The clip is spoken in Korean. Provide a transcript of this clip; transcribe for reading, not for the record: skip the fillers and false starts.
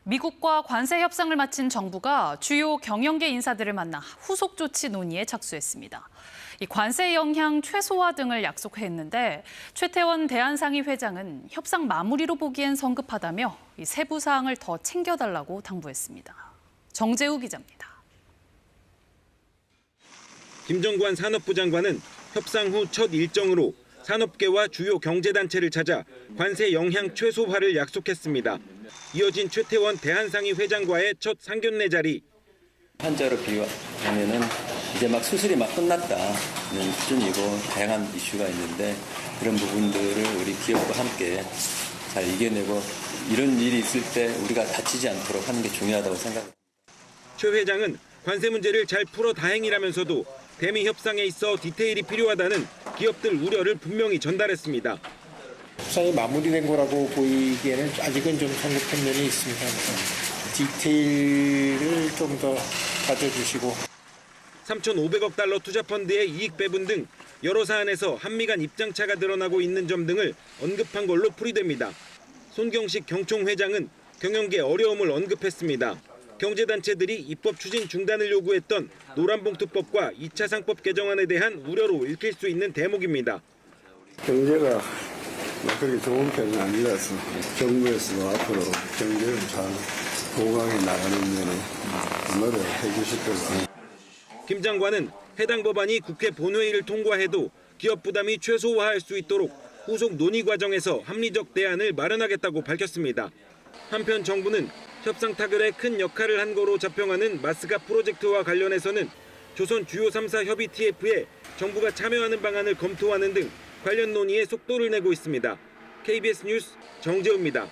미국과 관세 협상을 마친 정부가 주요 경영계 인사들을 만나 후속 조치 논의에 착수했습니다. 이 관세 영향 최소화 등을 약속했는데 최태원 대한상의 회장은 협상 마무리로 보기엔 성급하다며 이 세부 사항을 더 챙겨달라고 당부했습니다. 정재우 기자입니다. 김정관 산업부 장관은 협상 후 첫 일정으로 산업계와 주요 경제단체를 찾아 관세 영향 최소화를 약속했습니다. 이어진 최태원 대한상의 회장과의 첫 상견례 자리. 현재로 비유하면은 이제 막 수술이 막 끝났다는 수준이고 다양한 이슈가 있는데 그런 부분들을 우리 기업과 함께 잘 이겨내고 이런 일이 있을 때 우리가 다치지 않도록 하는 게 중요하다고 생각합니다. 최 회장은 관세 문제를 잘 풀어 다행이라면서도 대미 협상에 있어 디테일이 필요하다는 기업들 우려를 분명히 전달했습니다. 협상이 마무리된 거라고 보이기에는 아직은 좀 성급한 면이 있습니다. 디테일을 좀 더 가져주시고. 3,500억 달러 투자 펀드의 이익 배분 등 여러 사안에서 한미 간 입장차가 드러나고 있는 점 등을 언급한 걸로 풀이됩니다. 손경식 경총 회장은 경영계 어려움을 언급했습니다. 경제단체들이 입법 추진 중단을 요구했던 노란봉투법과 2차 상법 개정안에 대한 우려로 읽힐 수 있는 대목입니다. 경제가 그렇게 좋은 편은 아니라서 정부에서도 앞으로 경제를 잘 보강해 나가는 면에 노력해 주실 거고. 김 장관은 해당 법안이 국회 본회의를 통과해도 기업 부담이 최소화할 수 있도록 후속 논의 과정에서 합리적 대안을 마련하겠다고 밝혔습니다. 한편 정부는 협상 타결에 큰 역할을 한 거로 자평하는 마스가 프로젝트와 관련해서는 조선 주요 3사 협의 TF에 정부가 참여하는 방안을 검토하는 등 관련 논의에 속도를 내고 있습니다. KBS 뉴스 정재우입니다.